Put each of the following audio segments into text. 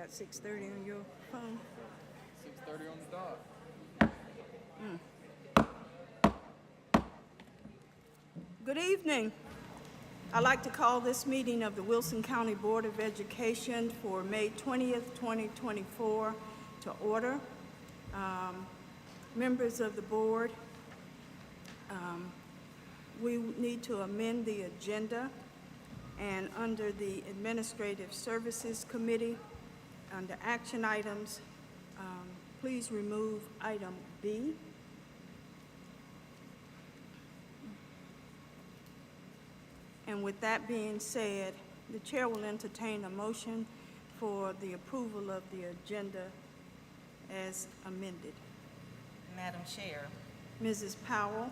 got 6:30 on your phone? 6:30 on the dot. Good evening. I'd like to call this meeting of the Wilson County Board of Education for May 20th, 2024 to order. Members of the board, we need to amend the agenda, and under the Administrative Services Committee, under action items, please remove item B. And with that being said, the chair will entertain a motion for the approval of the agenda as amended. Madam Chair, Mrs. Powell,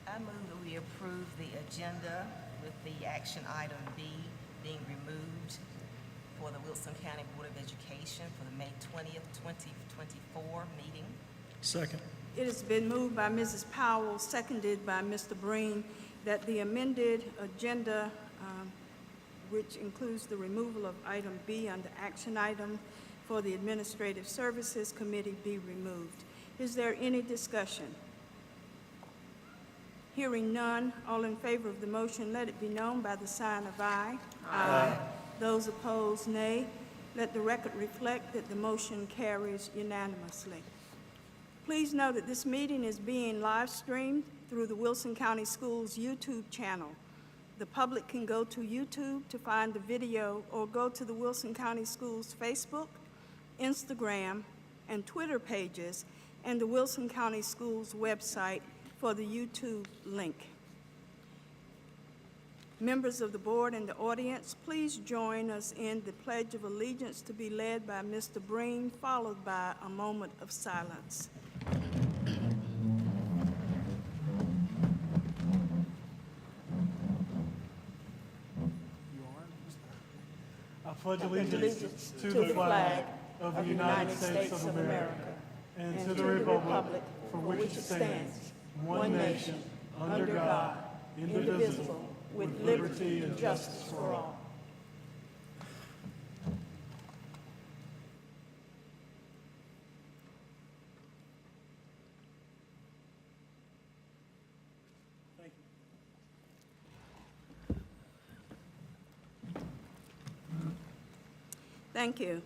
I move that we approve the agenda with the action item B being removed for the Wilson County Board of Education for the May 20th, 2024 meeting. Second. it has been moved by Mrs. Powell, seconded by Mr. Breen, that the amended agenda, which includes the removal of item B under action item for the Administrative Services Committee, be removed. Is there any discussion? Hearing none, all in favor of the motion, let it be known by the sign of aye. Aye. Those opposed, nay. Let the record reflect that the motion carries unanimously. Please note that this meeting is being live streamed through the Wilson County Schools YouTube channel. The public can go to YouTube to find the video or go to the Wilson County Schools Facebook, Instagram, and Twitter pages and the Wilson County Schools website for the YouTube link. Members of the board and the audience, please join us in the Pledge of Allegiance to be led by Mr. Breen, followed by a moment of silence. I pledge allegiance to the flag of the United States of America and to the republic for which it stands, one nation, under God, indivisible, with liberty and justice for all. Thank you. Thank you.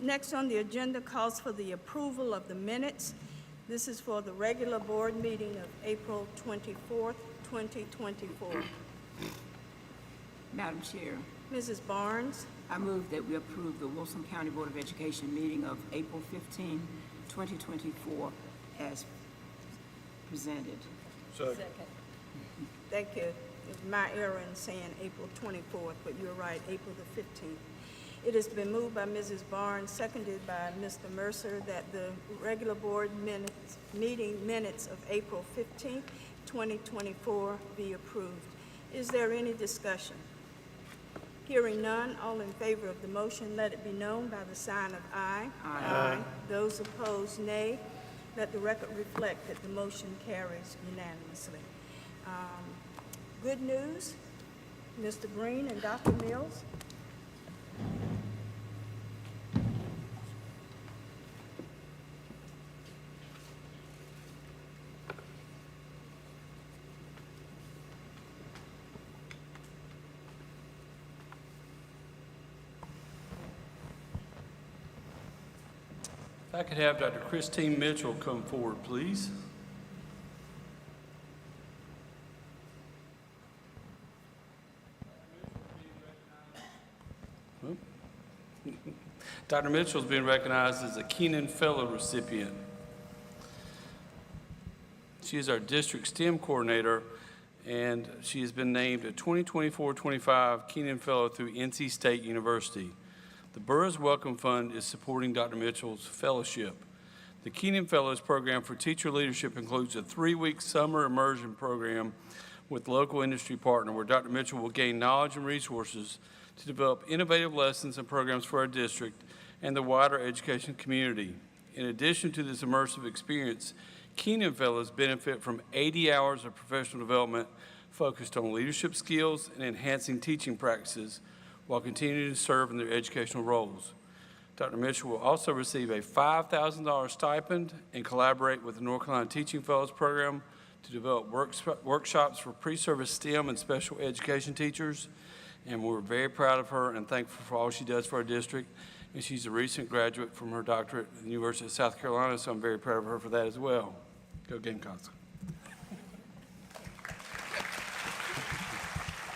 Next on the agenda calls for the approval of the minutes. This is for the regular board meeting of April 24th, 2024. Madam Chair, Mrs. Barnes, I move that we approve the Wilson County Board of Education meeting of April 15, 2024 as presented. Second. thank you. It's my error in saying April 24th, but you're right, April the 15th. It has been moved by Mrs. Barnes, seconded by Mr. Mercer, that the regular board meeting minutes of April 15th, 2024 be approved. Is there any discussion? Hearing none, all in favor of the motion, let it be known by the sign of aye. Aye. Those opposed, nay. Let the record reflect that the motion carries unanimously. Good news, Mr. Breen and Dr. Mills. If I could have Dr. Christine Mitchell come forward, please. Dr. Mitchell is being recognized as a Keenan Fellow recipient. She is our district STEM coordinator, and she has been named a 2024-25 Keenan Fellow through NC State University. The Borough's Welcome Fund is supporting Dr. Mitchell's fellowship. The Keenan Fellows Program for Teacher Leadership includes a 3-week summer immersion program with local industry partner where Dr. Mitchell will gain knowledge and resources to develop innovative lessons and programs for our district and the wider education community. In addition to this immersive experience, Keenan Fellows benefit from 80 hours of professional development focused on leadership skills and enhancing teaching practices, while continuing to serve in their educational roles. Dr. Mitchell will also receive a $5,000 stipend and collaborate with the North Carolina Teaching Fellows Program to develop workshops for pre-service STEM and special education teachers. And we're very proud of her and thankful for all she does for our district. And she's a recent graduate from her doctorate at the University of South Carolina, so I'm very proud of her for that as well. Go Gamecocks.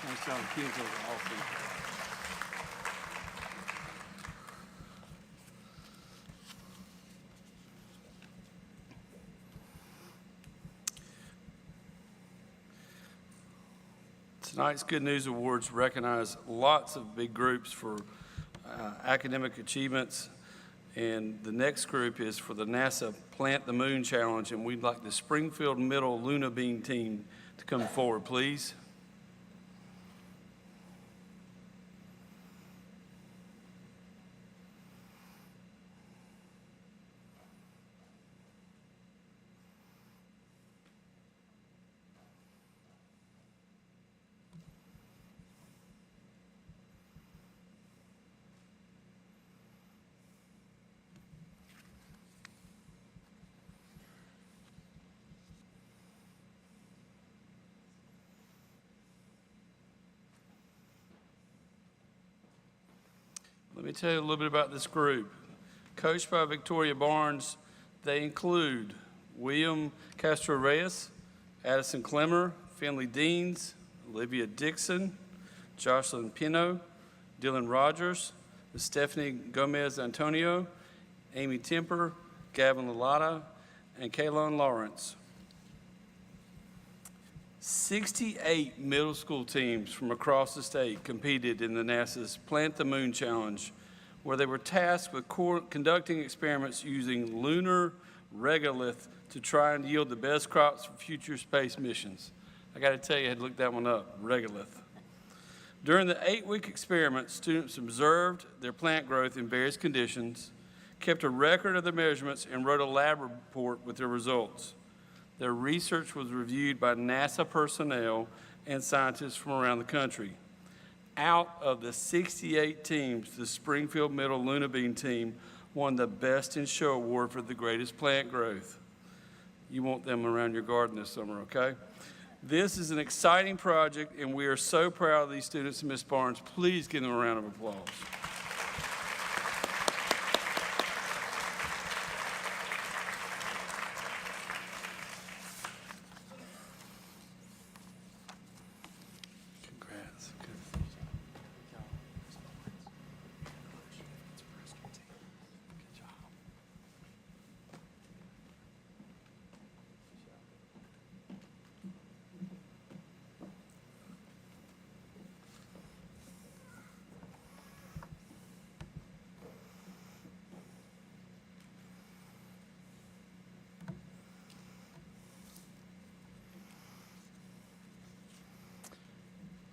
Nice job, the kids are awesome. Tonight's Good News Awards recognize lots of big groups for academic achievements, and the next group is for the NASA Plant the Moon Challenge, and we'd like the Springfield Middle Luna Bean team to come forward, please. Let me tell you a little bit about this group. Coached by Victoria Barnes, they include William Castro-Reyes, Addison Clemmer, Finley Deans, Olivia Dixon, Jocelyn Pino, Dylan Rogers, Stephanie Gomez-Antonio, Amy Temper, Gavin Lalata, and Kaylon Lawrence. 68 middle school teams from across the state competed in the NASA's Plant the Moon Challenge, where they were tasked with conducting experiments using lunar regolith to try and yield the best crops for future space missions. I got to tell you, I had to look that one up, regolith. During the 8-week experiment, students observed their plant growth in various conditions, kept a record of their measurements, and wrote a lab report with their results. Their research was reviewed by NASA personnel and scientists from around the country. Out of the 68 teams, the Springfield Middle Luna Bean team won the Best in Show Award for the greatest plant growth. You want them around your garden this summer, okay? This is an exciting project, and we are so proud of these students and Ms. Barnes. Please give them a round of applause. Congrats. Good. Good job.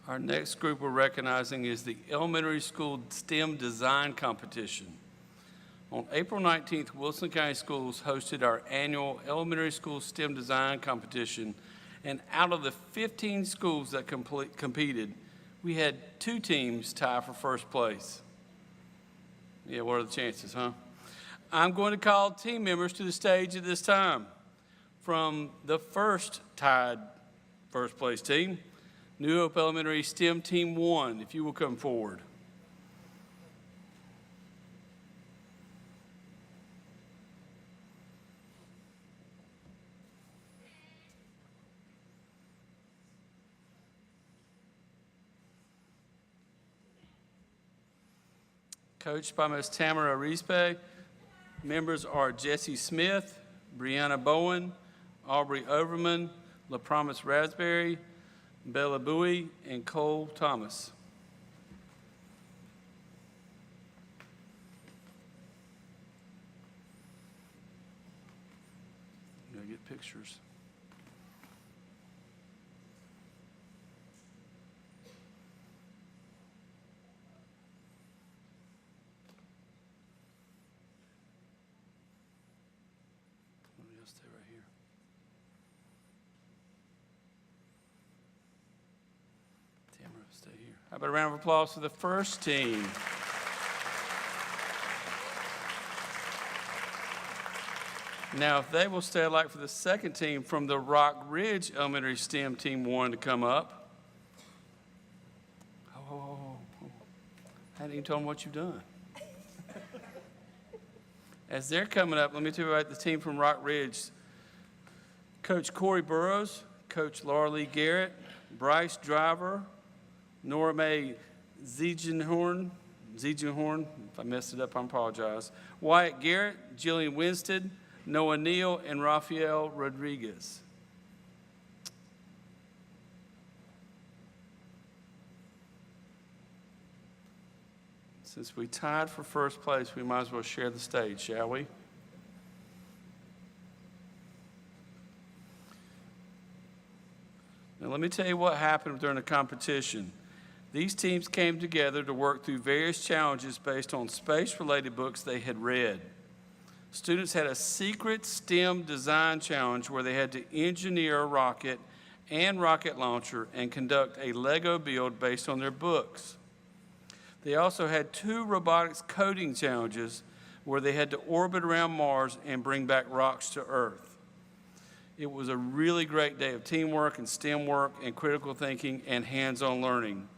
Our next group we're recognizing is the Elementary School STEM Design Competition. On April 19th, Wilson County Schools hosted our annual Elementary School STEM Design Competition, and out of the 15 schools that competed, we had 2 teams tie for first place. Yeah, what are the chances, huh? I'm going to call team members to the stage at this time. From the first tied first place team, New Hope Elementary STEM Team 1, if you will come forward. Coached by Ms. Tamara Rispe, members are Jesse Smith, Brianna Bowen, Aubrey Overman, LaPromise Raspberry, Bella Bowie, and Cole Thomas. You gotta get pictures. Somebody else stay right here. Tamara, stay here. How about a round of applause for the first team? Now, if they will stay, I'd like for the second team from the Rock Ridge Elementary STEM Team 1 to come up. Oh, I hadn't even told them what you've done. As they're coming up, let me tell you about the team from Rock Ridge. Coach Corey Burrows, Coach Laura Lee Garrett, Bryce Driver, Nora Mae Ziegenhorn, if I messed it up, I apologize. Wyatt Garrett, Jillian Winstead, Noah Neal, and Rafael Rodriguez. Since we tied for first place, we might as well share the stage, shall we? Now, let me tell you what happened during the competition. These teams came together to work through various challenges based on space-related books they had read. Students had a secret STEM design challenge where they had to engineer a rocket and rocket launcher and conduct a Lego build based on their books. They also had 2 robotics coding challenges where they had to orbit around Mars and bring back rocks to Earth. It was a really great day of teamwork and STEM work and critical thinking and hands-on learning.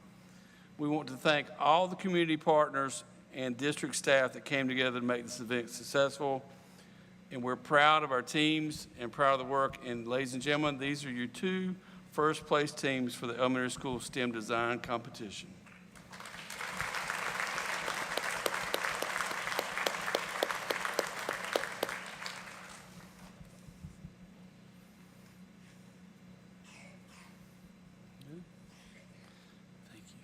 We want to thank all the community partners and district staff that came together to make this event successful. And we're proud of our teams and proud of the work. And ladies and gentlemen, these are your 2 first-place teams for the elementary school STEM design competition. Thank you.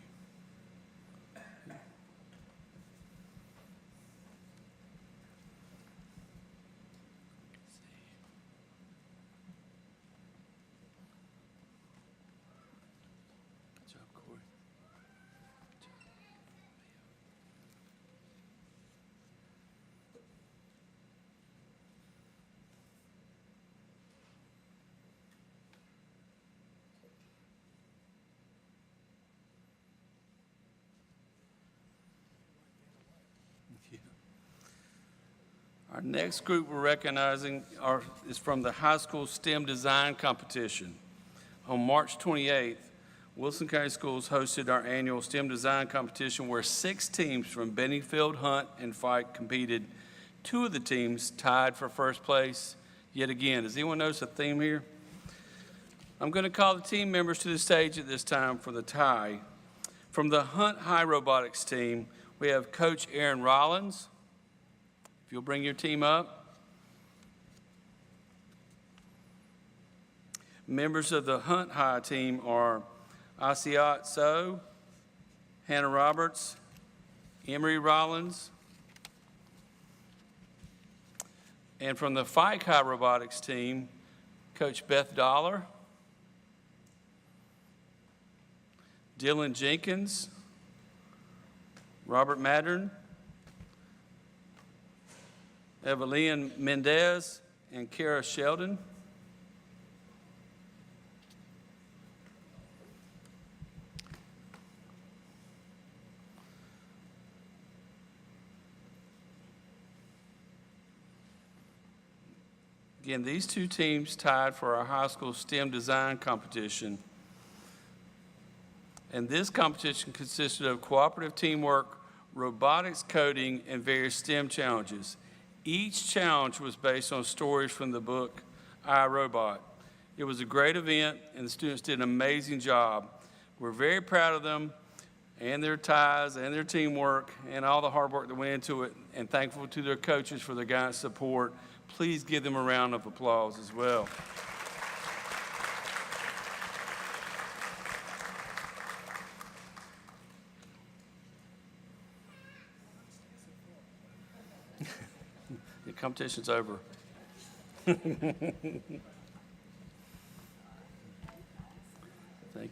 Good job, Corey. Good job. Thank you. Our next group we're recognizing is from the high school STEM design competition. On March 28th, Wilson County Schools hosted our annual STEM design competition where 6 teams from Benningfield, Hunt, and Fike competed. 2 of the teams tied for first place yet again. Does anyone notice a theme here? I'm going to call the team members to the stage at this time for the tie. From the Hunt High Robotics team, we have Coach Aaron Rollins. If you'll bring your team up. Members of the Hunt High team are Asiat So, Hannah Roberts, Emery Rollins. And from the Fike High Robotics team, Coach Beth Dollar, Dylan Jenkins, Robert Maddern, Evelyn Mendez, and Kara Sheldon. Again, these 2 teams tied for our high school STEM design competition. And this competition consisted of cooperative teamwork, robotics coding, and various STEM challenges. Each challenge was based on stories from the book, I, Robot. It was a great event, and the students did an amazing job. We're very proud of them and their ties and their teamwork and all the hard work that went into it, and thankful to their coaches for their guidance and support. Please give them a round of applause as well. The competition's over. Thank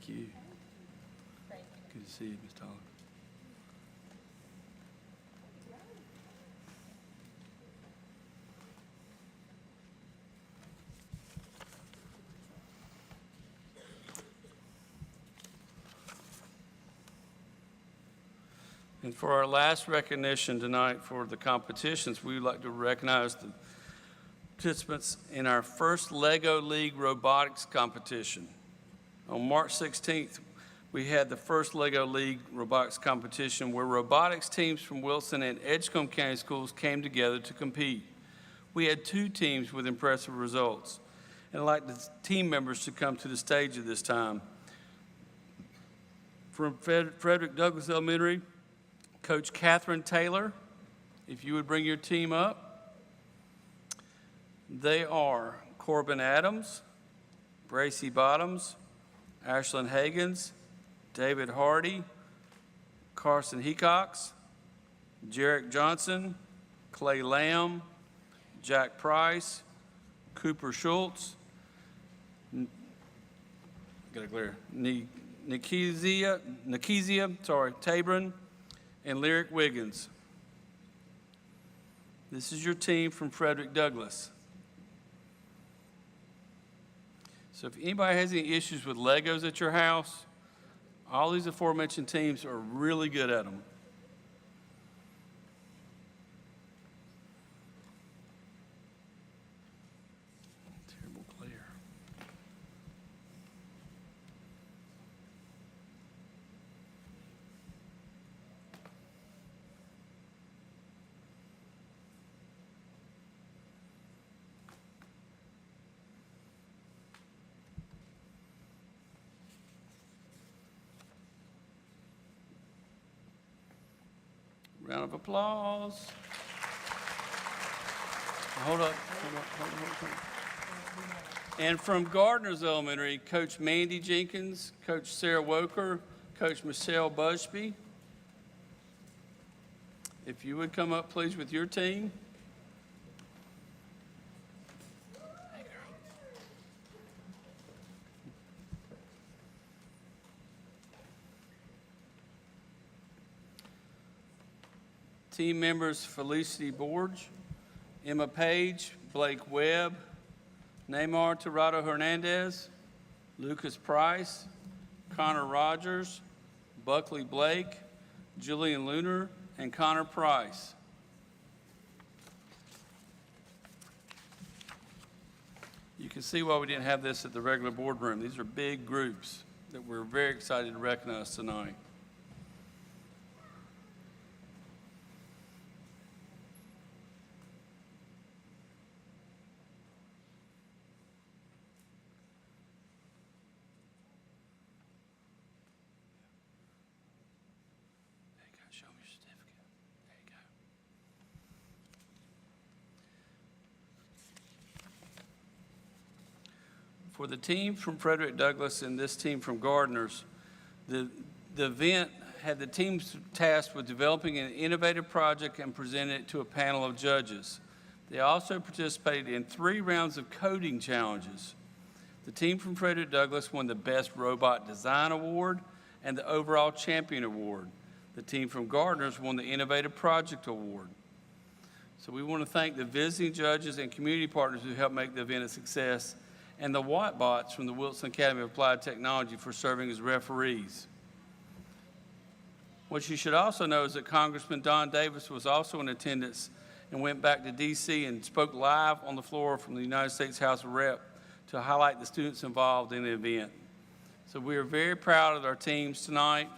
you. Good to see you, Ms. Toller. And for our last recognition tonight for the competitions, we would like to recognize the participants in our first Lego League robotics competition. On March 16th, we had the first Lego League robotics competition where robotics teams from Wilson and Edgecombe County Schools came together to compete. We had 2 teams with impressive results. And I'd like the team members to come to the stage at this time. From Frederick Douglass Elementary, Coach Catherine Taylor, if you would bring your team up. They are Corbin Adams, Bracy Bottoms, Ashlyn Hagans, David Hardy, Carson Hecox, Jarek Johnson, Clay Lamb, Jack Price, Cooper Schultz, Nikezia Tabron, and Lyric Wiggins. This is your team from Frederick Douglass. So if anybody has any issues with Legos at your house, all these aforementioned teams are really good at them. Terrible glare. Round of applause. Hold up. And from Gardner's Elementary, Coach Mandy Jenkins, Coach Sarah Woker, Coach Michelle Busby. If you would come up, please, with your team. Team members Felicity Borge, Emma Page, Blake Webb, Neymar Tirado Hernandez, Lucas Price, Connor Rogers, Buckley Blake, Julian Lunar, and Connor Price. You can see why we didn't have this at the regular boardroom. These are big groups that we're very excited to recognize tonight. Show me your certificate. There you go. For the team from Frederick Douglass and this team from Gardner's, the event had the teams tasked with developing an innovative project and presenting it to a panel of judges. They also participated in 3 rounds of coding challenges. The team from Frederick Douglass won the Best Robot Design Award and the Overall Champion Award. The team from Gardner's won the Innovative Project Award. So we want to thank the visiting judges and community partners who helped make the event a success, and the Wattbots from the Wilson Academy of Applied Technology for serving as referees. What you should also know is that Congressman Don Davis was also in attendance and went back to D.C. and spoke live on the floor from the United States House of Rep to highlight the students involved in the event. So we are very proud of our teams tonight.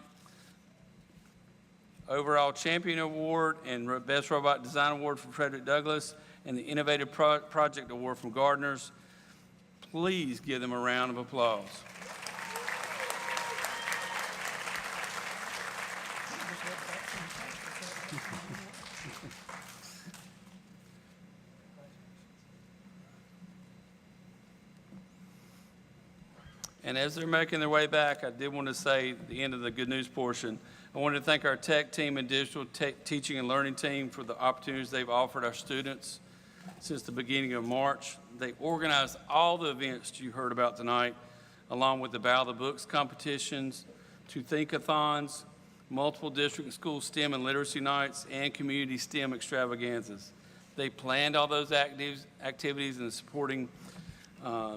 Overall Champion Award and Best Robot Design Award from Frederick Douglass and the Innovative Project Award from Gardner's. Please give them a round of applause. And as they're making their way back, I did want to say at the end of the good news portion, I wanted to thank our tech team and digital teaching and learning team for the opportunities they've offered our students since the beginning of March. They organized all the events you heard about tonight, along with the Battle of the Books competitions, 2 think-a-thons, multiple district and school STEM and literacy nights, and community STEM extravaganzas. They planned all those activities and supporting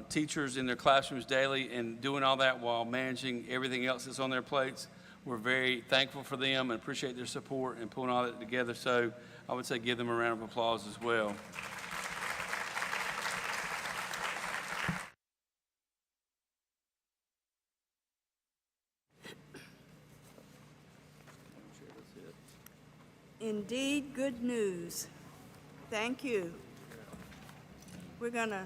teachers in their classrooms daily and doing all that while managing everything else that's on their plates. we're very thankful for them and appreciate their support and pulling all that together. So I would say give them a round of applause as well. Indeed, good news. Thank you. We're going to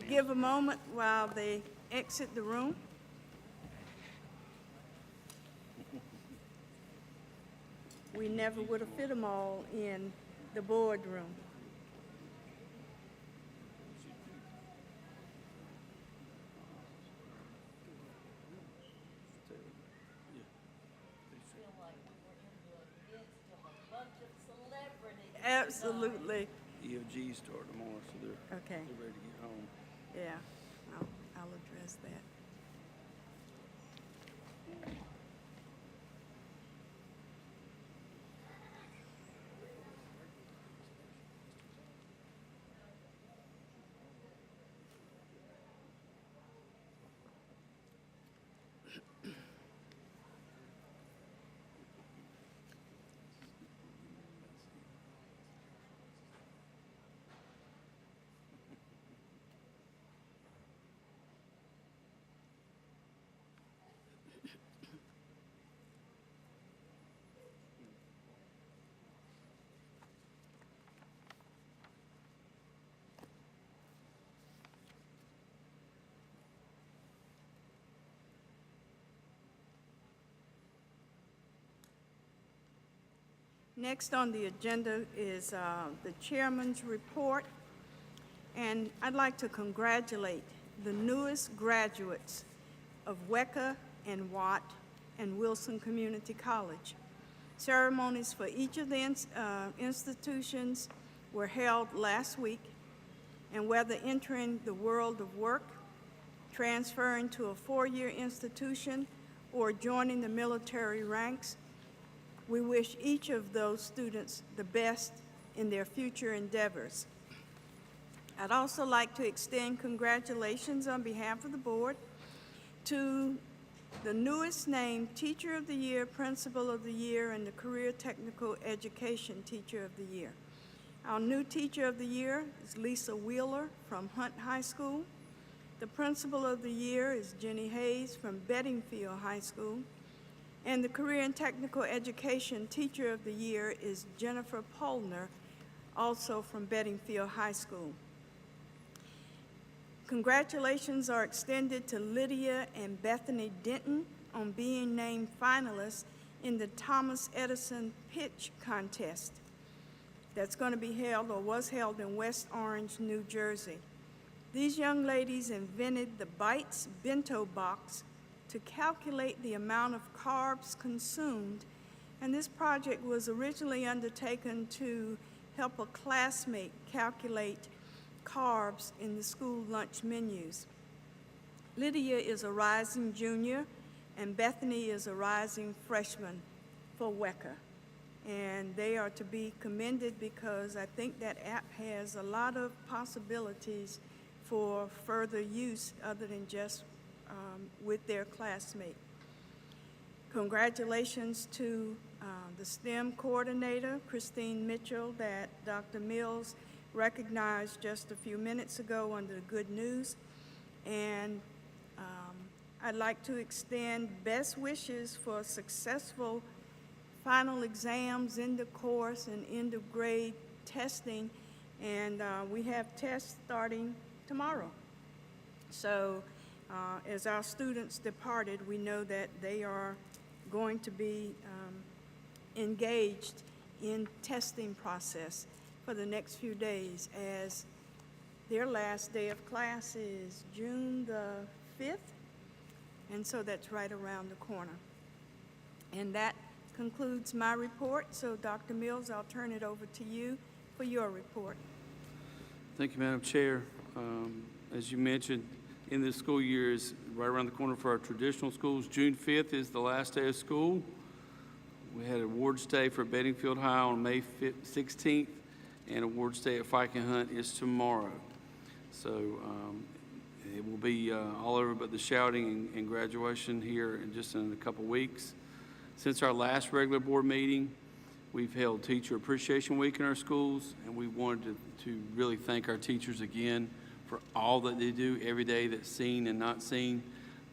give a moment while they exit the room. We never would have fit them all in the boardroom. Absolutely. EOG start tomorrow, so they're Okay. ready to get home. Yeah, I'll address that. Next on the agenda is the chairman's report, and I'd like to congratulate the newest graduates of WECA and Watt and Wilson Community College. Ceremonies for each of the institutions were held last week, and whether entering the world of work, transferring to a four-year institution, or joining the military ranks, we wish each of those students the best in their future endeavors. I'd also like to extend congratulations on behalf of the board to the newest named Teacher of the Year, Principal of the Year, and the Career Technical Education Teacher of the Year. Our new Teacher of the Year is Lisa Wheeler from Hunt High School. The Principal of the Year is Jenny Hayes from Bedingfield High School. And the Career and Technical Education Teacher of the Year is Jennifer Polner, also from Bedingfield High School. Congratulations are extended to Lydia and Bethany Denton on being named finalists in the Thomas Edison Pitch Contest that's going to be held or was held in West Orange, New Jersey. These young ladies invented the Bites Bento Box to calculate the amount of carbs consumed, and this project was originally undertaken to help a classmate calculate carbs in the school lunch menus. Lydia is a rising junior, and Bethany is a rising freshman for WECA. And they are to be commended because I think that app has a lot of possibilities for further use other than just with their classmate. Congratulations to the STEM coordinator, Christine Mitchell, that Dr. Mills recognized just a few minutes ago under the good news. And I'd like to extend best wishes for successful final exams, end of course, and end of grade testing. And we have tests starting tomorrow. So as our students departed, we know that they are going to be engaged in testing process for the next few days, as their last day of class is June the 5th, and so that's right around the corner. And that concludes my report. So Dr. Mills, I'll turn it over to you for your report. Thank you, Madam Chair. As you mentioned, in this school year is right around the corner for our traditional schools. June 5th is the last day of school. We had awards day for Bedingfield High on May 16th, and awards day at Fike and Hunt is tomorrow. So it will be all over but the shouting and graduation here in just in a couple weeks. Since our last regular board meeting, we've held Teacher Appreciation Week in our schools, and we wanted to really thank our teachers again for all that they do every day that's seen and not seen,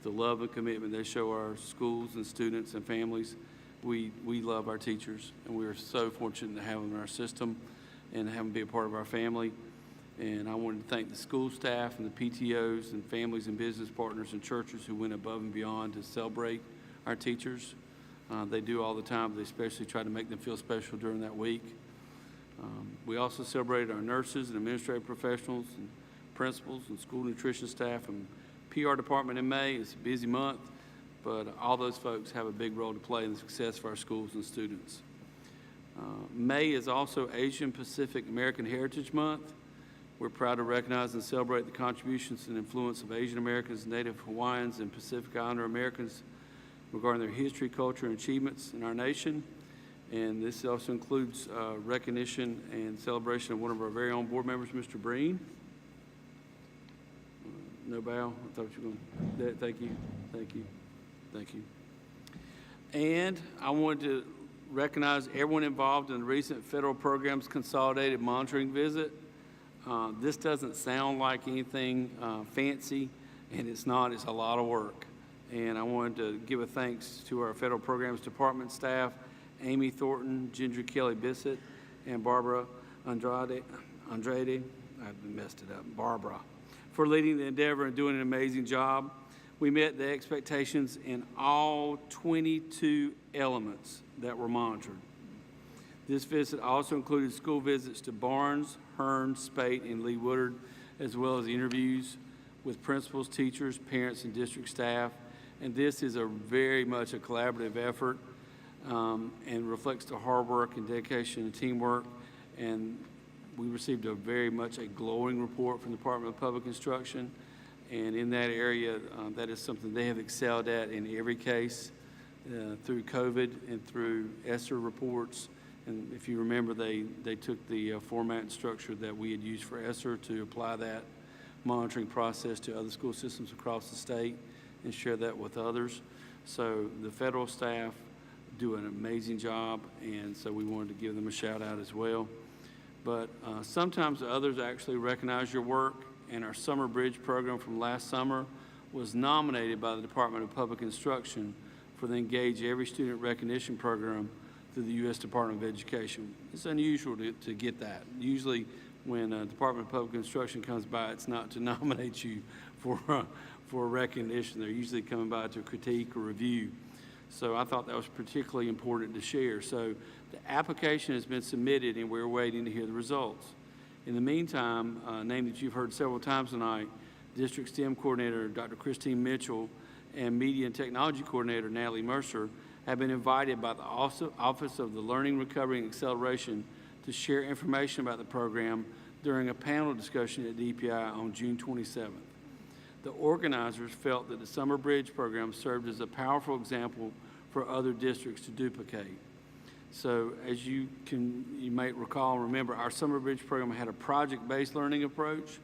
the love and commitment they show our schools and students and families. We love our teachers, and we are so fortunate to have them in our system and have them be a part of our family. And I wanted to thank the school staff and the PTOs and families and business partners and churches who went above and beyond to celebrate our teachers. They do all the time, but they especially try to make them feel special during that week. We also celebrated our nurses and administrative professionals and principals and school nutrition staff and PR department in May. It's a busy month, but all those folks have a big role to play in the success of our schools and students. May is also Asian Pacific American Heritage Month. We're proud to recognize and celebrate the contributions and influence of Asian Americans, Native Hawaiians, and Pacific Islander Americans regarding their history, culture, and achievements in our nation. And this also includes recognition and celebration of one of our very own board members, Mr. Breen. No bow? I thought you were going to. Thank you. Thank you. Thank you. And I wanted to recognize everyone involved in the recent federal programs consolidated monitoring visit. This doesn't sound like anything fancy, and it's not. It's a lot of work. And I wanted to give a thanks to our Federal Programs Department staff, Amy Thornton, Ginger Kelly Bissett, and Barbara Andrade, I messed it up, Barbara, for leading the endeavor and doing an amazing job. We met the expectations in all 22 elements that were monitored. This visit also included school visits to Barnes, Hearn, Spate, and Lee Woodard, as well as interviews with principals, teachers, parents, and district staff. And this is very much a collaborative effort and reflects the hard work and dedication and teamwork. And we received very much a glowing report from the Department of Public Instruction. And in that area, that is something they have excelled at in every case through COVID and through ESSER reports. And if you remember, they took the format and structure that we had used for ESSER to apply that monitoring process to other school systems across the state and share that with others. So the federal staff do an amazing job, and so we wanted to give them a shout out as well. But sometimes others actually recognize your work, and our Summer Bridge program from last summer was nominated by the Department of Public Instruction for the Engage Every Student Recognition Program through the U.S. Department of Education. It's unusual to get that. Usually when Department of Public Instruction comes by, it's not to nominate you for recognition. They're usually coming by to critique or review. So I thought that was particularly important to share. So the application has been submitted, and we're waiting to hear the results. In the meantime, a name that you've heard several times tonight, District STEM Coordinator Dr. Christine Mitchell and Media and Technology Coordinator Natalie Mercer have been invited by the Office of the Learning, Recovery, and Acceleration to share information about the program during a panel discussion at DPI on June 27th. The organizers felt that the Summer Bridge program served as a powerful example for other districts to duplicate. So as you might recall and remember, our Summer Bridge program had a project-based learning approach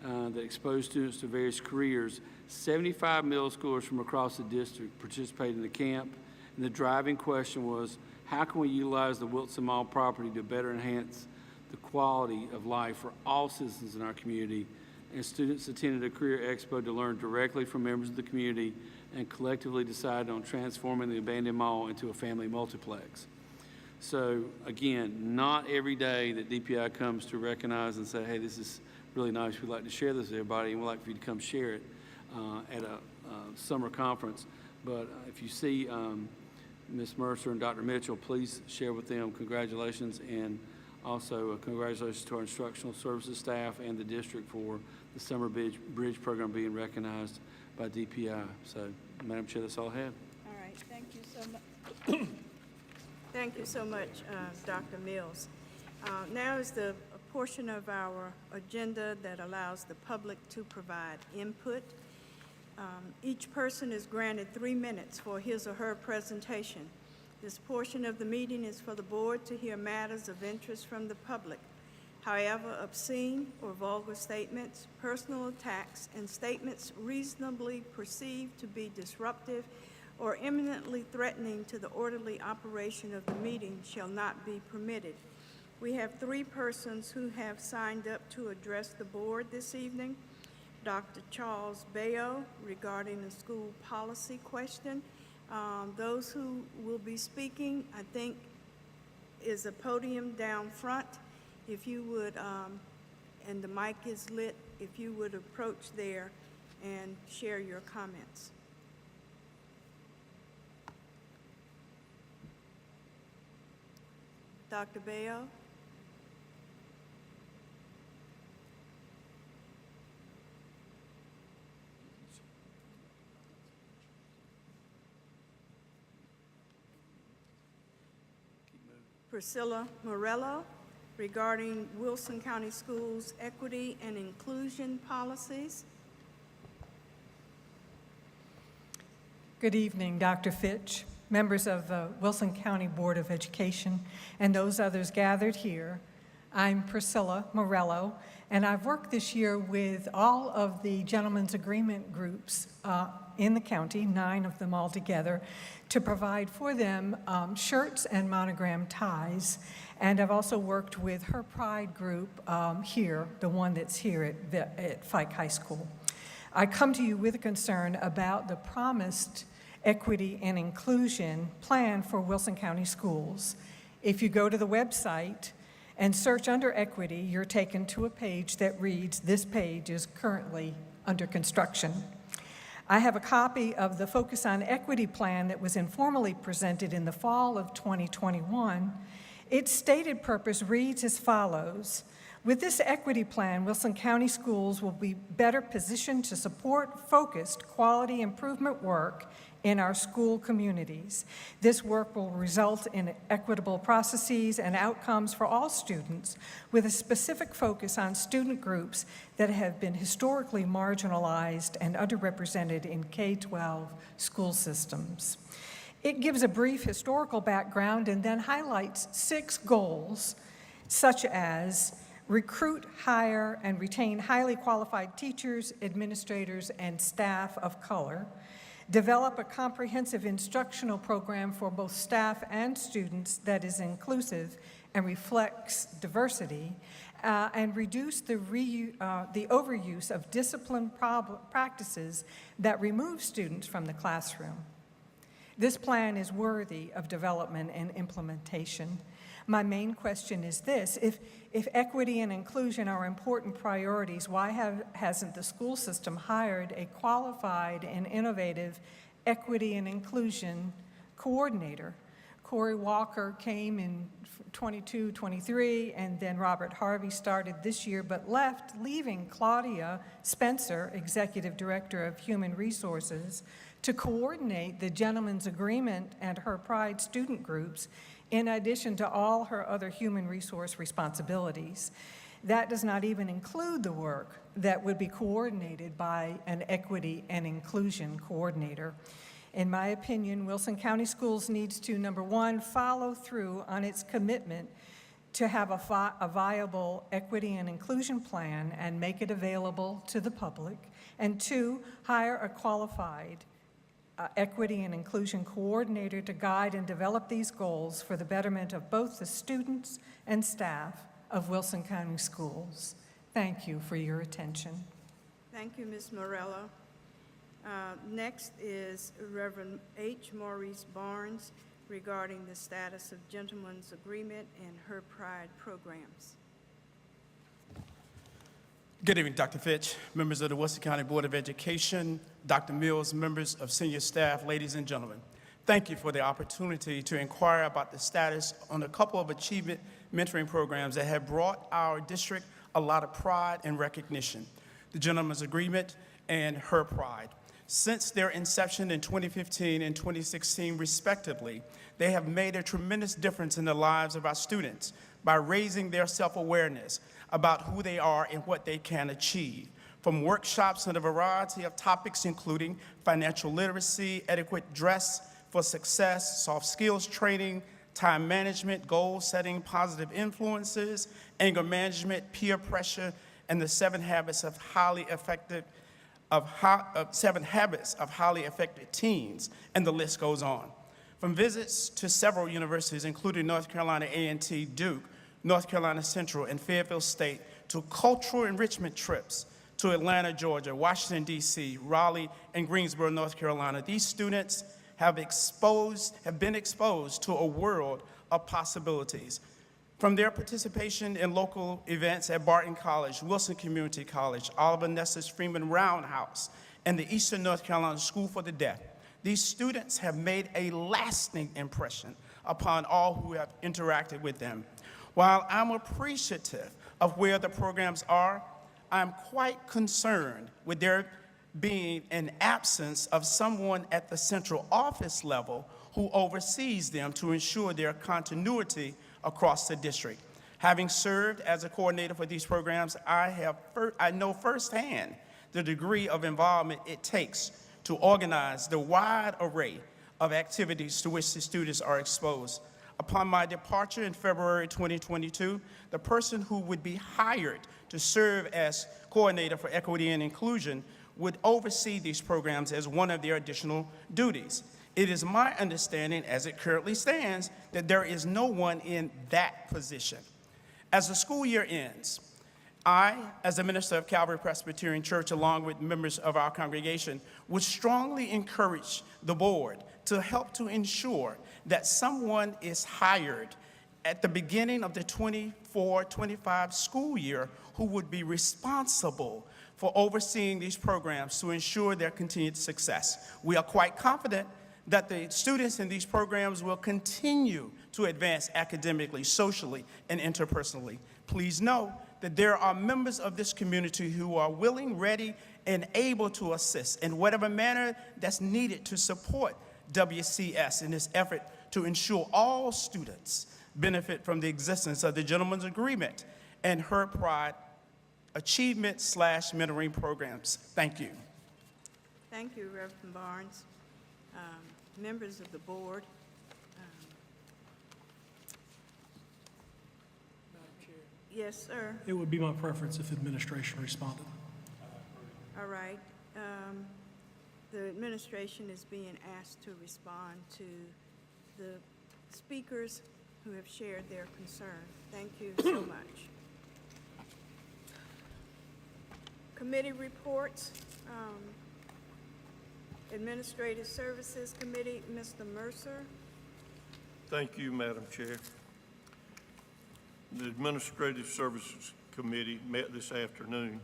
that exposed students to various careers. 75 middle schoolers from across the district participated in the camp, and the driving question was, how can we utilize the Wilson Mall property to better enhance the quality of life for all citizens in our community? And students attended a career expo to learn directly from members of the community and collectively decided on transforming the abandoned mall into a family multiplex. So again, not every day that DPI comes to recognize and say, hey, this is really nice, we'd like to share this with everybody, and we'd like for you to come share it at a summer conference. But if you see Ms. Mercer and Dr. Mitchell, please share with them congratulations, and also congratulations to our instructional services staff and the district for the Summer Bridge program being recognized by DPI. So, Madam Chair, that's all I have. All right, thank you so much. Thank you so much, Dr. Mills. Now is the portion of our agenda that allows the public to provide input. Each person is granted 3 minutes for his or her presentation. This portion of the meeting is for the board to hear matters of interest from the public. However, obscene or vulgar statements, personal attacks, and statements reasonably perceived to be disruptive or imminently threatening to the orderly operation of the meeting shall not be permitted. We have 3 persons who have signed up to address the board this evening. Dr. Charles Bayo regarding the school policy question. Those who will be speaking, I think, is a podium down front. If you would, and the mic is lit, if you would approach there and share your comments. Dr. Bayo? Priscilla Morello regarding Wilson County Schools equity and inclusion policies. Good evening, Dr. Fitch, members of the Wilson County Board of Education, and those others gathered here. I'm Priscilla Morello, and I've worked this year with all of the gentlemen's agreement groups in the county, 9 of them all together, to provide for them shirts and monogram ties. And I've also worked with her Pride group here, the one that's here at Fike High School. I come to you with a concern about the promised equity and inclusion plan for Wilson County Schools. If you go to the website and search under equity, you're taken to a page that reads, "This page is currently under construction." I have a copy of the Focus on Equity plan that was informally presented in the fall of 2021. Its stated purpose reads as follows: with this equity plan, Wilson County Schools will be better positioned to support focused quality improvement work in our school communities. This work will result in equitable processes and outcomes for all students, with a specific focus on student groups that have been historically marginalized and underrepresented in K-12 school systems. It gives a brief historical background and then highlights 6 goals, such as recruit, hire, and retain highly qualified teachers, administrators, and staff of color, develop a comprehensive instructional program for both staff and students that is inclusive and reflects diversity, and reduce the overuse of discipline practices that remove students from the classroom. This plan is worthy of development and implementation. My main question is this: if equity and inclusion are important priorities, why hasn't the school system hired a qualified and innovative equity and inclusion coordinator? Corey Walker came in 22, 23, and then Robert Harvey started this year, but left, leaving Claudia Spencer, Executive Director of Human Resources, to coordinate the Gentlemen's Agreement and her Pride student groups, in addition to all her other human resource responsibilities. That does not even include the work that would be coordinated by an equity and inclusion coordinator. In my opinion, Wilson County Schools needs to, number 1, follow through on its commitment to have a viable equity and inclusion plan and make it available to the public, and 2, hire a qualified equity and inclusion coordinator to guide and develop these goals for the betterment of both the students and staff of Wilson County Schools. Thank you for your attention. Thank you, Ms. Morello. Next is Reverend H. Maurice Barnes regarding the status of Gentlemen's Agreement and her Pride programs. Good evening, Dr. Fitch, members of the Wilson County Board of Education, Dr. Mills, members of senior staff, ladies and gentlemen. Thank you for the opportunity to inquire about the status on a couple of achievement mentoring programs that have brought our district a lot of pride and recognition: the Gentlemen's Agreement and Her Pride. Since their inception in 2015 and 2016, respectively, they have made a tremendous difference in the lives of our students by raising their self-awareness about who they are and what they can achieve. From workshops on a variety of topics, including financial literacy, adequate dress for success, soft skills training, time management, goal setting, positive influences, anger management, peer pressure, and the 7 habits of highly effective of 7 Habits of Highly Effective Teens, and the list goes on. From visits to several universities, including North Carolina A&T, Duke, North Carolina Central, and Fairfield State, to cultural enrichment trips to Atlanta, Georgia, Washington, D.C., Raleigh, and Greensboro, North Carolina, these students have been exposed to a world of possibilities. From their participation in local events at Barton College, Wilson Community College, Oliver Nessus Freeman Roundhouse, and the Eastern North Carolina School for the Deaf, these students have made a lasting impression upon all who have interacted with them. While I'm appreciative of where the programs are, I'm quite concerned with there being an absence of someone at the central office level who oversees them to ensure their continuity across the district. Having served as a coordinator for these programs, I know firsthand the degree of involvement it takes to organize the wide array of activities to which the students are exposed. Upon my departure in February 2022, the person who would be hired to serve as coordinator for equity and inclusion would oversee these programs as one of their additional duties. It is my understanding, as it currently stands, that there is no one in that position. As the school year ends, I, as a minister of Calvary Presbyterian Church, along with members of our congregation, would strongly encourage the board to help to ensure that someone is hired at the beginning of the 24-25 school year who would be responsible for overseeing these programs to ensure their continued success. We are quite confident that the students in these programs will continue to advance academically, socially, and interpersonally. Please know that there are members of this community who are willing, ready, and able to assist in whatever manner that's needed to support WCS in this effort to ensure all students benefit from the existence of the Gentleman's Agreement and Her Pride achievement/mentoring programs. Thank you. Thank you, Reverend Barnes. Members of the board. Yes, sir. It would be my preference if administration responded. All right. The administration is being asked to respond to the speakers who have shared their concern. Thank you so much. Committee reports. Administrative Services Committee, Mr. Mercer. Thank you, Madam Chair. The Administrative Services Committee met this afternoon.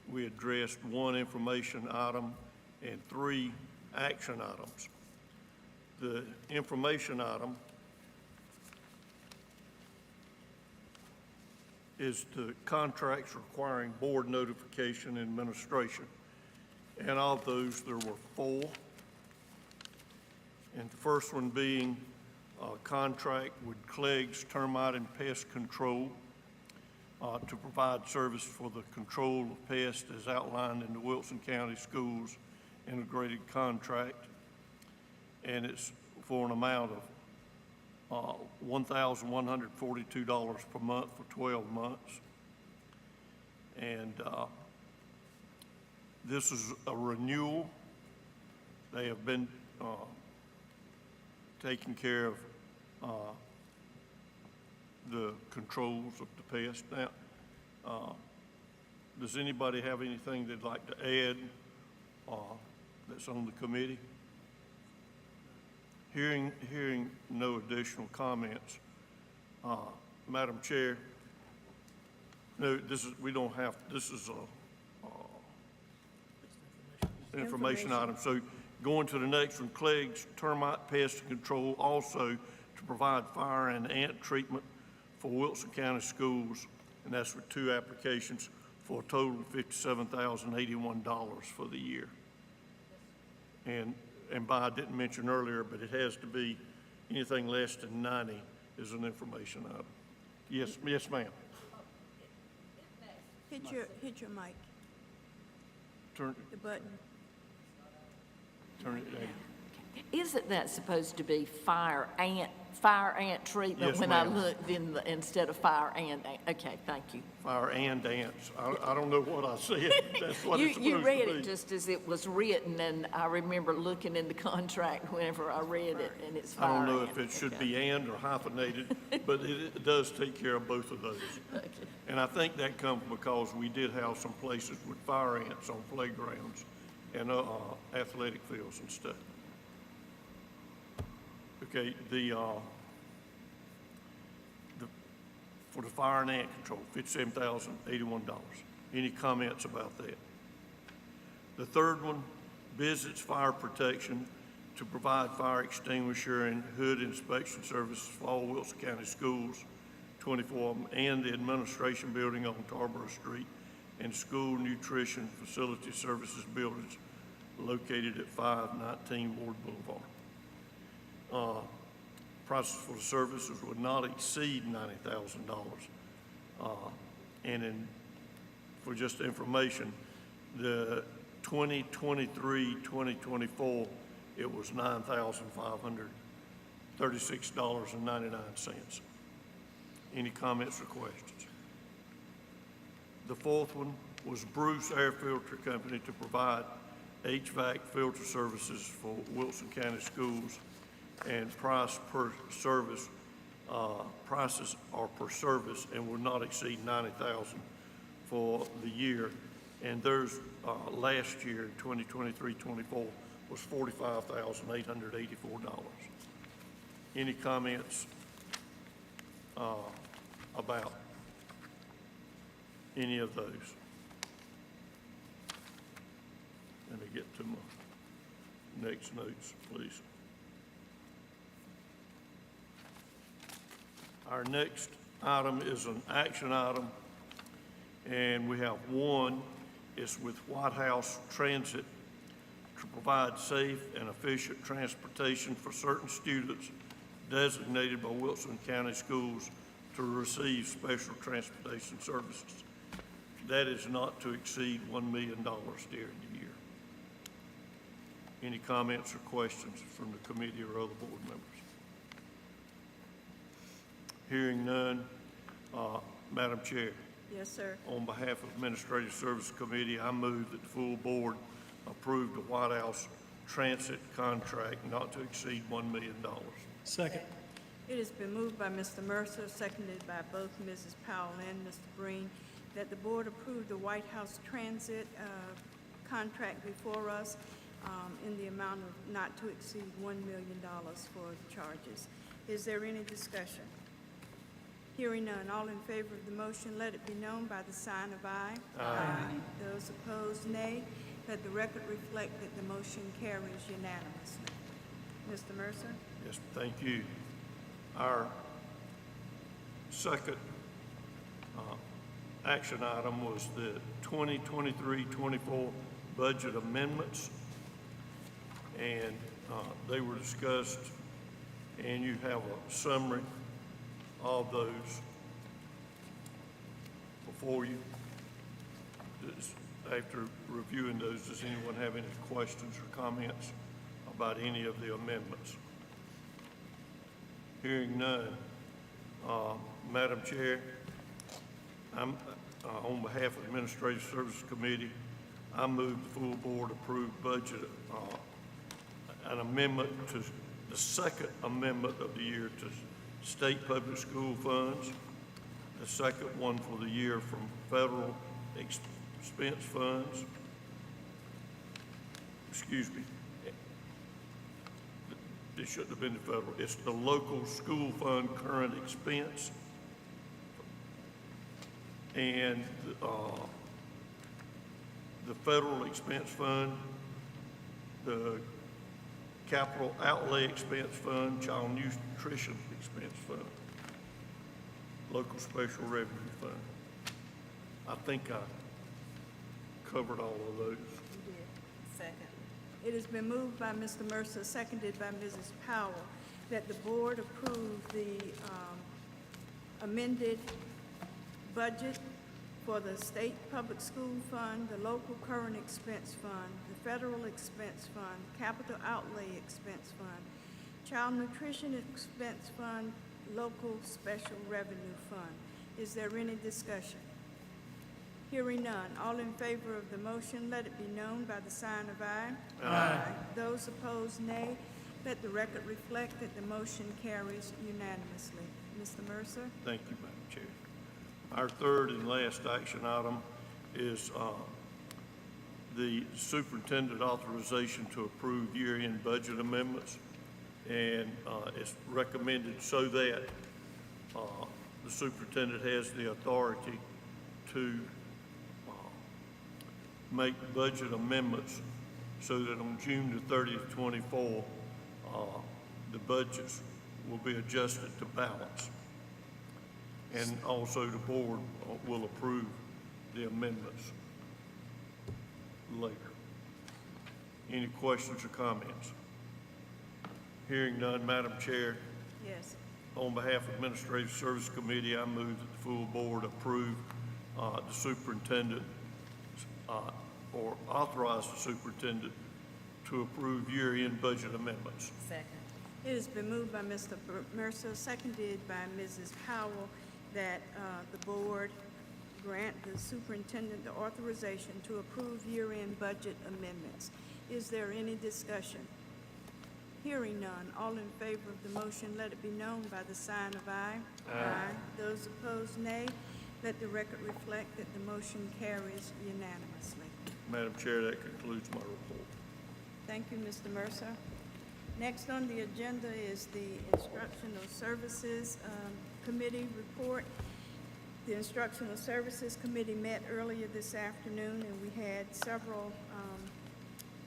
We addressed 1 information item and 3 action items. The information item is the contracts requiring board notification and administration. And of those, there were 4. And the first one being a contract with Clegg's Termite and Pest Control to provide service for the control of pests as outlined in the Wilson County Schools Integrated Contract. And it's for an amount of $1,142 per month for 12 months. And this is a renewal. They have been taking care of the controls of the pest. Now, does anybody have anything they'd like to add that's on the committee? Hearing no additional comments, Madam Chair, no, this is a information item. So going to the next one, Clegg's Termite Pest Control, also to provide fire and ant treatment for Wilson County Schools, and that's for 2 applications for a total of $57,081 for the year. And I didn't mention earlier, but it has to be anything less than 90 is an information item. Yes, ma'am. Hit your mic, Turn the button. it down. Isn't that supposed to be fire ant fire ant treatment Yes, when I ma'am. looked instead of fire and, okay, thank you. Fire and ants. I don't know what I said. That's what it's supposed You to read be. it just as it was written, and I remember looking in the contract whenever I read it, and it's I fire don't know ant. if it should Okay. be and or hyphenated, but it does take care of both of those. Okay. And I think that comes because we did have some places with fire ants on playgrounds and athletic fields and stuff. Okay, for the fire and ant control, $57,081. Any comments about that? The third one, visits fire protection to provide fire extinguisher and hood inspection services for all Wilson County schools, 24 of them, and the administration building on Tarboro Street, and school nutrition facility services buildings located at 519 Ward Boulevard. Prices for the services would not exceed $90,000. For just information, the 2023-2024, it was $9,536.99. Any comments or questions? The fourth one was Bruce Air Filter Company to provide HVAC filter services for Wilson County schools, and price per service, prices are per service and will not exceed $90,000 for the year. And theirs last year, 2023-24, was $45,884. Any comments about any of those? Let me get to my next notes, please. Our next item is an action item, and we have one. It's with White House Transit to provide safe and efficient transportation for certain students designated by Wilson County Schools to receive special transportation services. That is not to exceed $1 million during the year. Any comments or questions from the committee or other board members? Hearing none, Madam Chair, Yes, sir. on behalf of Administrative Services Committee, I move that the full board approve the White House Transit contract not to exceed $1 million. Second. It has been moved by Mr. Mercer, seconded by both Mrs. Powell and Mr. Breen, that the board approve the White House Transit contract before us in the amount of not to exceed $1 million for the charges. Is there any discussion? Hearing none, all in favor of the motion, let it be known by the sign of aye. Aye. Those opposed, nay. Let the record reflect that the motion carries unanimously. Mr. Mercer? Yes, thank you. Our second action item was the 2023-24 budget amendments, and they were discussed, and you have a summary of those before you. After reviewing those, does anyone have any questions or comments about any of the amendments? Hearing none, Madam Chair, I'm, on behalf of the Administrative Services Committee, I move the full board approve budget, an amendment to the second amendment of the year to state public school funds, the second one for the year from federal expense funds. Excuse me. It shouldn't have been the federal. It's the local school fund current expense. And the federal expense fund, the capital outlay expense fund, child nutrition expense fund, local special revenue fund. I think I covered all of those. You did. Second. It has been moved by Mr. Mercer, seconded by Mrs. Powell, that the board approve the amended budget for the state public school fund, the local current expense fund, the federal expense fund, capital outlay expense fund, Child Nutrition Expense Fund, Local Special Revenue Fund. Is there any discussion? Hearing none. All in favor of the motion, let it be known by the sign of aye. Aye. Those opposed, nay. Let the record reflect that the motion carries unanimously. Mr. Mercer? Thank you, Madam Chair. Our third and last action item is the superintendent authorization to approve year-end budget amendments. And it's recommended so that the superintendent has the authority to make budget amendments so that on June the 30th, 24, the budgets will be adjusted to balance. And also the board will approve the amendments later. Any questions or comments? Hearing none, Madam Chair, Yes. on behalf of Administrative Service Committee, I move that the full board approve the superintendent or authorize the superintendent to approve year-end budget amendments. Second. It has been moved by Mr. Mercer, seconded by Mrs. Powell, that the board grant the superintendent the authorization to approve year-end budget amendments. Is there any discussion? Hearing none. All in favor of the motion, let it be known by the sign of aye. Aye. Those opposed, nay. Let the record reflect that the motion carries unanimously. Madam Chair, that concludes my report. Thank you, Mr. Mercer. Next on the agenda is the Instructional Services Committee report. The Instructional Services Committee met earlier this afternoon, and we had several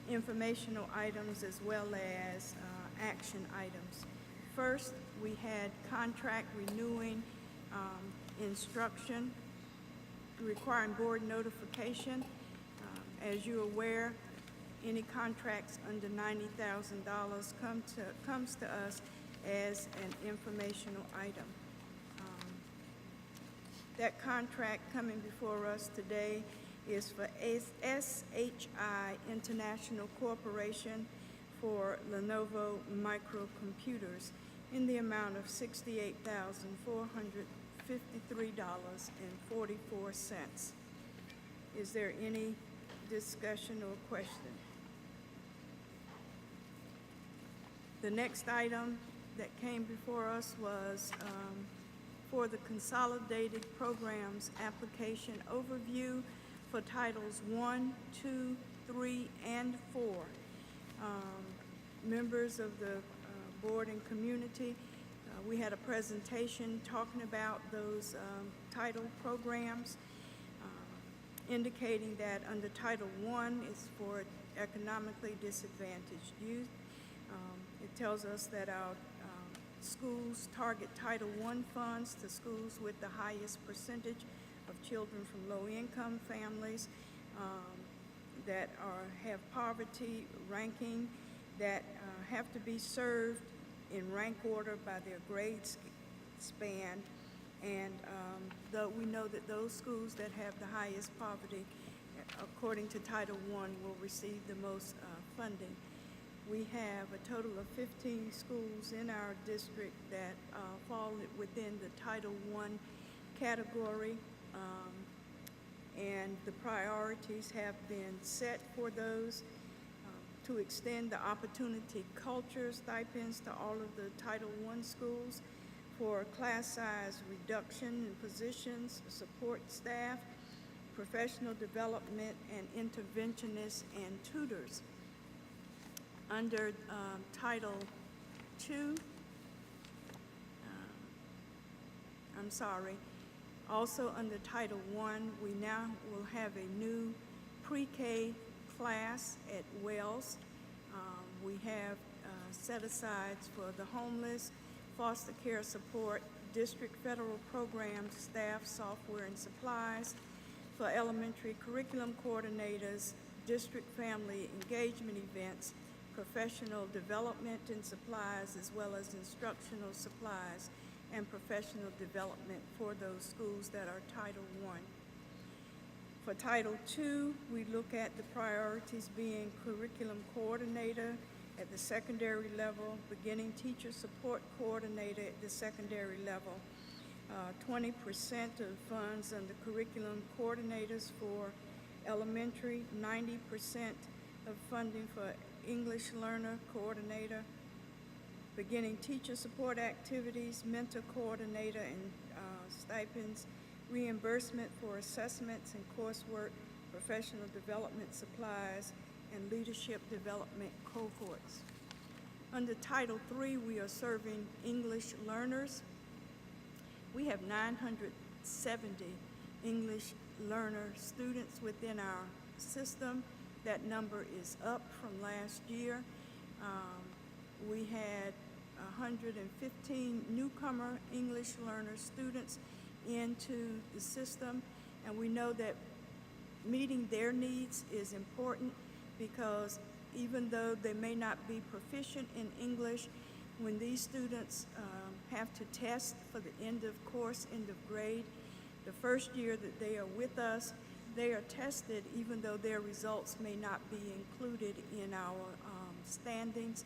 informational items as well as action items. First, we had contract renewing instruction requiring board notification. As you're aware, any contracts under $90,000 comes to us as an informational item. That contract coming before us today is for SHI International Corporation for Lenovo microcomputers in the amount of $68,453.44. Is there any discussion or question? The next item that came before us was for the Consolidated Programs Application Overview for Titles 1, 2, 3, and 4. Members of the board and community, we had a presentation talking about those title programs, indicating that under Title I is for economically disadvantaged youth. It tells us that our schools target Title I funds to schools with the highest percentage of children from low-income families that have poverty ranking, that have to be served in rank order by their grade span. And though we know that those schools that have the highest poverty, according to Title I, will receive the most funding. We have a total of 15 schools in our district that fall within the Title I category, and the priorities have been set for those to extend the opportunity culture stipends to all of the Title I schools, for class size reduction in positions, support staff, professional development, and interventionists and tutors. Under Title II, also under Title I, we now will have a new pre-K class at Wells. We have set-asides for the homeless, foster care support, district federal programs, staff, software, and supplies, for elementary curriculum coordinators, district family engagement events, professional development and supplies, as well as instructional supplies and professional development for those schools that are Title I. For Title II, we look at the priorities being curriculum coordinator, at the secondary level, beginning teacher support coordinator at the secondary level, 20% of funds under curriculum coordinators for elementary, 90% of funding for English learner coordinator, beginning teacher support activities, mentor coordinator, and stipends, reimbursement for assessments and coursework, professional development supplies, and leadership development cohorts. Under Title III, we are serving English learners. We have 970 English learner students within our system. That number is up from last year. We had 115 newcomer English learner students into the system, and we know that meeting their needs is important because even though they may not be proficient in English, when these students have to test for the end of course, end of grade, the first year that they are with us, they are tested even though their results may not be included in our standings,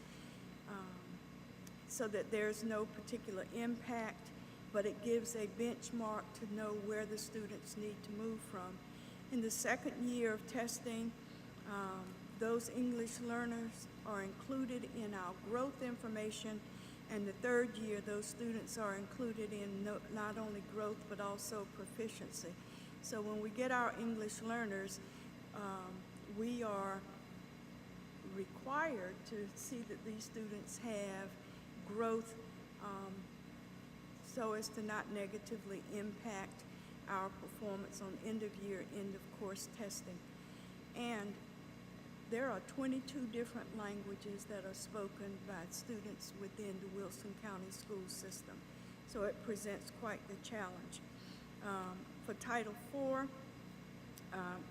so that there's no particular impact, but it gives a benchmark to know where the students need to move from. In the second year of testing, those English learners are included in our growth information, and the third year, those students are included in not only growth, but also proficiency. So when we get our English learners, we are required to see that these students have growth so as to not negatively impact our performance on end of year, end of course testing. And there are 22 different languages that are spoken by students within the Wilson County school system. So it presents quite the challenge. For Title IV,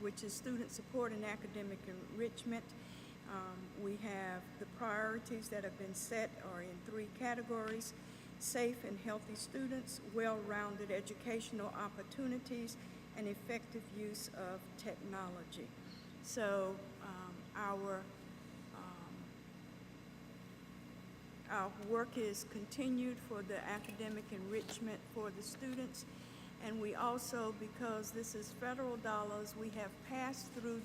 which is student support and academic enrichment, we have the priorities that have been set are in 3 categories: safe and healthy students, well-rounded educational opportunities, and effective use of technology. So our work is continued for the academic enrichment for the students, and we also, because this is federal dollars, we have passed through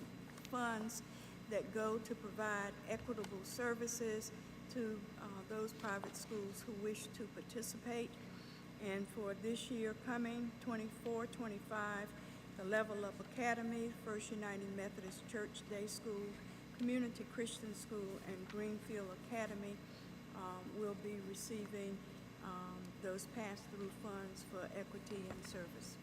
funds that go to provide equitable services to those private schools who wish to participate. And for this year coming, 24-25, the Level Up Academy, First United Methodist Church Day School, Community Christian School, and Greenfield Academy will be receiving those pass-through funds for equity and service.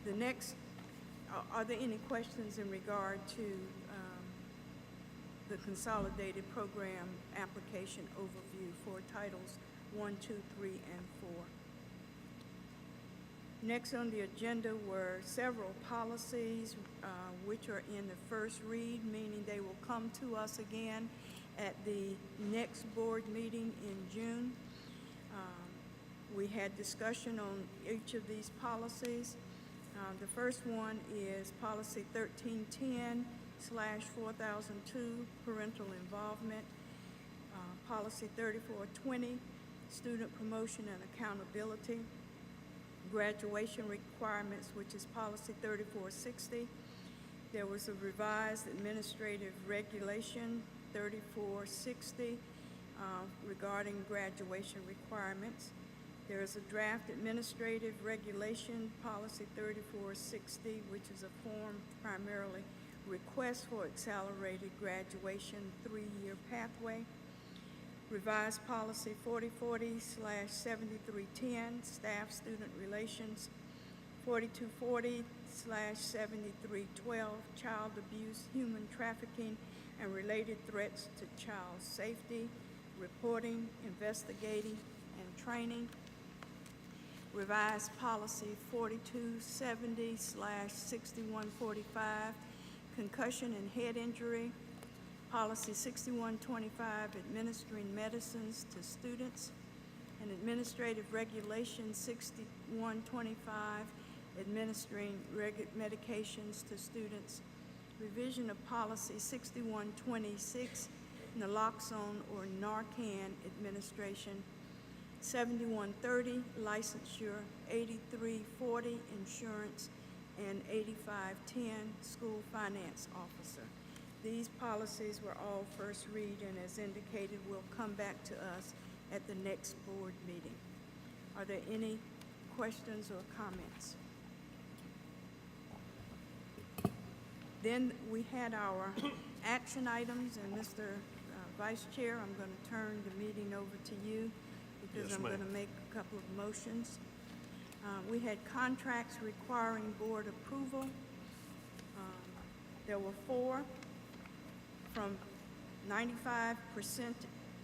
The next, are there any questions in regard to the consolidated program application overview for Titles 1, 2, 3, and 4? Next on the agenda were several policies which are in the first read, meaning they will come to us again at the next board meeting in June. We had discussion on each of these policies. The first one is Policy 1310/4002, parental involvement. Policy 3420, student promotion and accountability. Graduation requirements, which is Policy 3460. There was a revised administrative regulation, 3460, regarding graduation requirements. There is a draft administrative regulation, Policy 3460, which is a form primarily request for accelerated graduation 3-year pathway. Revised Policy 4040/7310, staff student relations. 4240/7312, child abuse, human trafficking, and related threats to child safety, reporting, investigating, and training. Revised Policy 4270/6145, concussion and head injury. Policy 6125, administering medicines to students. And Administrative Regulation 6125, administering medications to students, revision of policy 6126, naloxone or Narcan administration, 7130, licensure, 8340, insurance, and 8510, school finance officer. These policies were all first read, and as indicated, will come back to us at the next board meeting. Are there any questions or comments? Then we had our action items, and Mr. Vice Chair, I'm going to turn the meeting over to you because Yes, I'm going ma'am. to make a couple of motions. We had contracts requiring board approval. There were 4 from 95%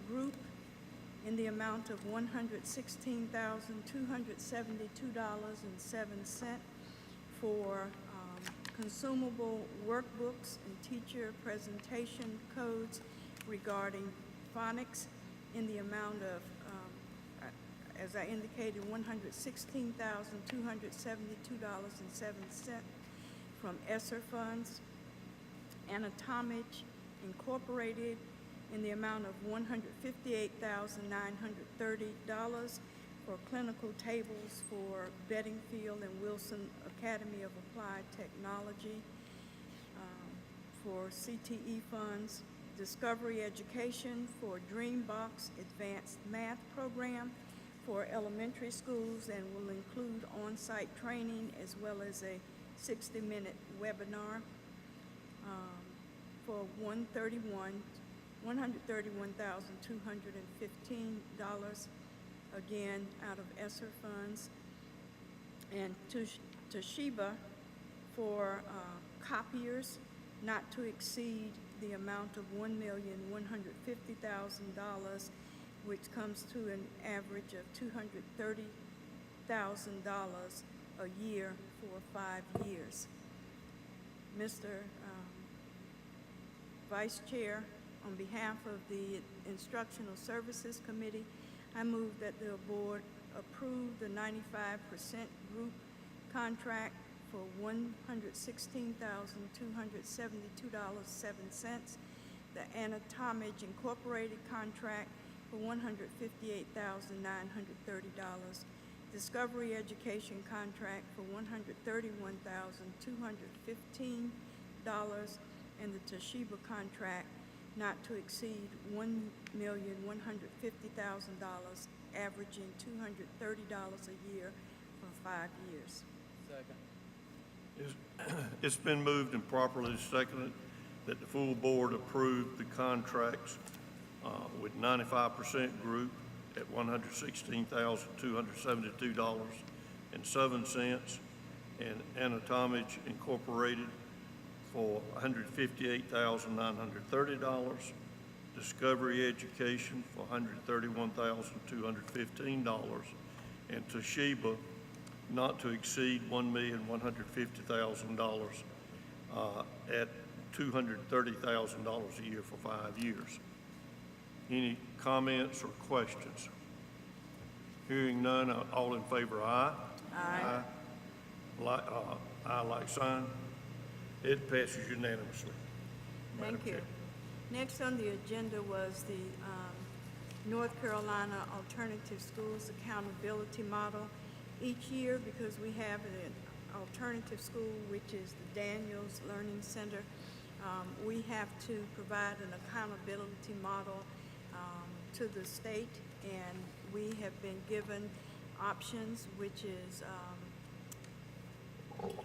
group in the amount of $116,272.07 for consumable workbooks and teacher presentation codes regarding phonics in the amount of, as I indicated, $116,272.07 from ESSER funds. Anatomage Incorporated in the amount of $158,930 for clinical tables for Bedingfield and Wilson Academy of Applied Technology, for CTE funds. Discovery Education for Dreambox Advanced Math Program for elementary schools, and will include on-site training as well as a 60-minute webinar for $131,215, again, out of ESSER funds. And Toshiba for copiers not to exceed the amount of $1,150,000, which comes to an average of $230,000 a year for 5 years. Mr. Vice Chair, on behalf of the Instructional Services Committee, I move that the board approve the 95% group contract for $116,272.07, the Anatomage Incorporated contract for $158,930, Discovery Education contract for $131,215, and the Toshiba contract not to exceed $1,150,000, averaging $230 a year for 5 years. Second. It's been moved and properly seconded that the full board approve the contracts with 95% group at $116,272.07 and Anatomage Incorporated for $158,930, Discovery Education for $131,215, and Toshiba not to exceed $1,150,000 at $230,000 a year for 5 years. Any comments or questions? Hearing none, all in favor, aye? Aye. Aye, like sign. It passes unanimously. Madam Thank you. Chair. Next on the agenda was the North Carolina Alternative Schools Accountability Model. Each year, because we have an alternative school, which is the Daniels Learning Center, we have to provide an accountability model to the state, and we have been given options, which is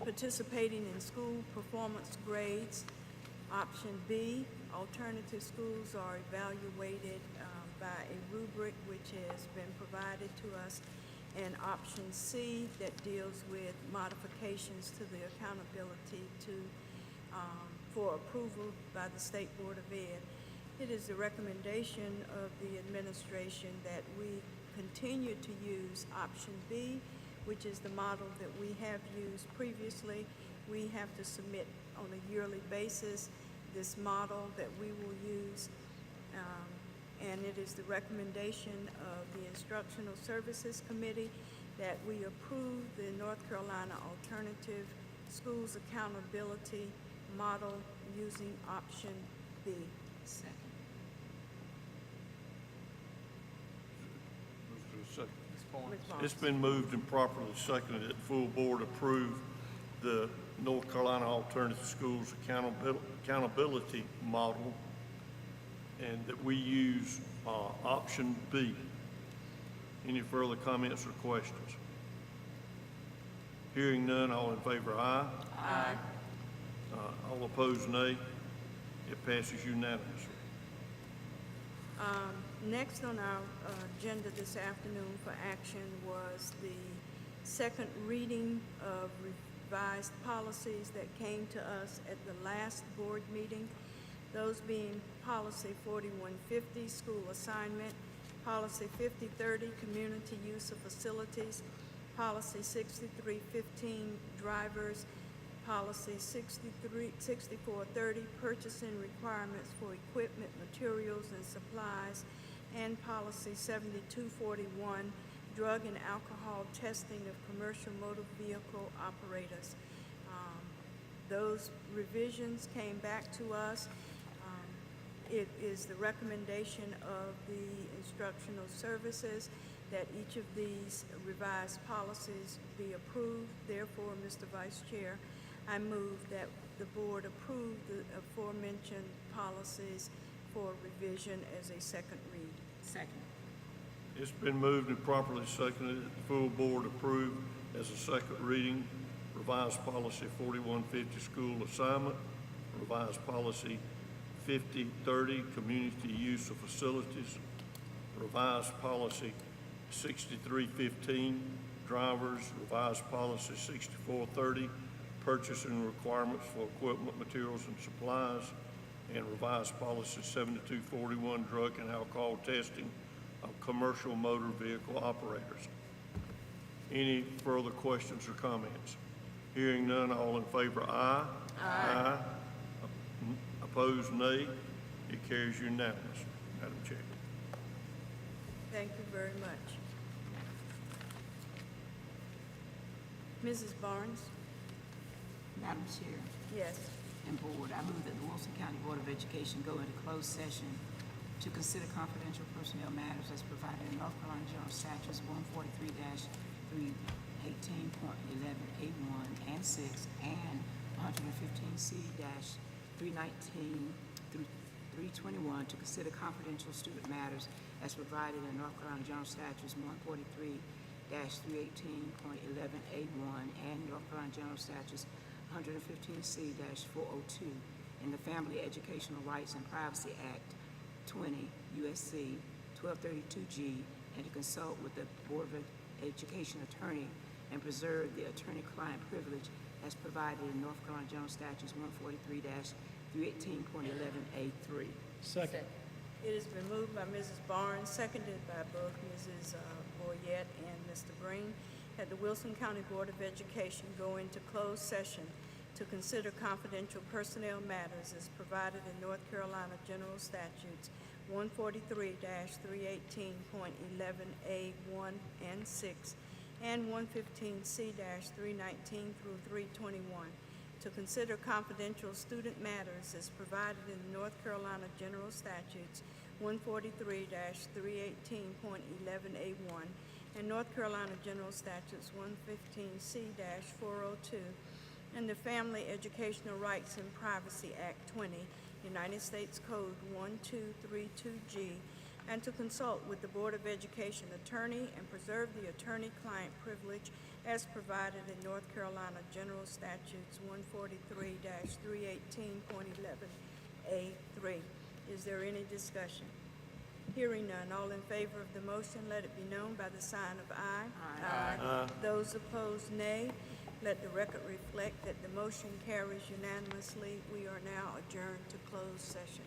participating in school performance grades. Option B, alternative schools are evaluated by a rubric which has been provided to us. And option C, that deals with modifications to the accountability for approval by the State Board of Ed. It is the recommendation of the administration that we continue to use option B, which is the model that we have used previously. We have to submit on a yearly basis this model that we will use, and it is the recommendation of the Instructional Services Committee that we approve the North Carolina Alternative Schools Accountability Model using option B. Second. Move to a second. Ms. Barnes. Ms. Barnes. It's been moved and properly seconded that the full board approve the North Carolina Alternative Schools Accountability Model and that we use option B. Any further comments or questions? Hearing none, all in favor, aye. Aye. All opposed, nay. It passes unanimously. Next on our agenda this afternoon for action was the second reading of revised policies that came to us at the last board meeting. Those being policy 4150, school assignment, policy 5030, community use of facilities, policy 6315, drivers, policy 6430, purchasing requirements for equipment, materials, and supplies, and policy 7241, drug and alcohol testing of commercial motor vehicle operators. Those revisions came back to us. It is the recommendation of the instructional services that each of these revised policies be approved. Therefore, Mr. Vice Chair, I move that the board approve the aforementioned policies for revision as a second read. Second. It's been moved and properly seconded that the full board approve as a second reading revised policy 4150, school assignment, revised policy 5030, community use of facilities, revised policy 6315, drivers, revised policy 6430, purchasing requirements for equipment, materials, and supplies, and revised policy 7241, drug and alcohol testing of commercial motor vehicle operators. Any further questions or comments? Hearing none, all in favor, aye. Aye. Opposed, nay. It carries unanimously. Madam Chair. Thank you very much. Mrs. Barnes? Madam Chair Yes. and Board, I move that the Wilson County Board of Education go into closed session to consider confidential personnel matters as provided in North Carolina General Statutes 143-318.11A1 and 6 and 115C-319 through 321 to consider confidential student matters as provided in North Carolina General Statutes 143-318.11A1 and North Carolina General Statutes 115C-402 in the Family Educational Rights and Privacy Act 20 U.S.C. 1232G and to consult with the Board of Education attorney and preserve the attorney-client privilege as provided in North Carolina General Statutes 143-318.11A3. Second. It has been moved by Mrs. Barnes, seconded by both Mrs. Boyette and Mr. Green, that the Wilson County Board of Education go into closed session to consider confidential personnel matters as provided in North Carolina General Statutes 143-318.11A1 and 6 and 115C-319 through 321 to consider confidential student matters as provided in North Carolina General Statutes 143-318.11A1 and North Carolina General Statutes 115C-402 and the Family Educational Rights and Privacy Act 20, United States Code 1232G, and to consult with the Board of Education attorney and preserve the attorney-client privilege as provided in North Carolina General Statutes 143-318.11A3. Is there any discussion? Hearing none, all in favor of the motion, let it be known by the sign of aye. Aye. Those opposed, nay. Let the record reflect that the motion carries unanimously. We are now adjourned to closed session.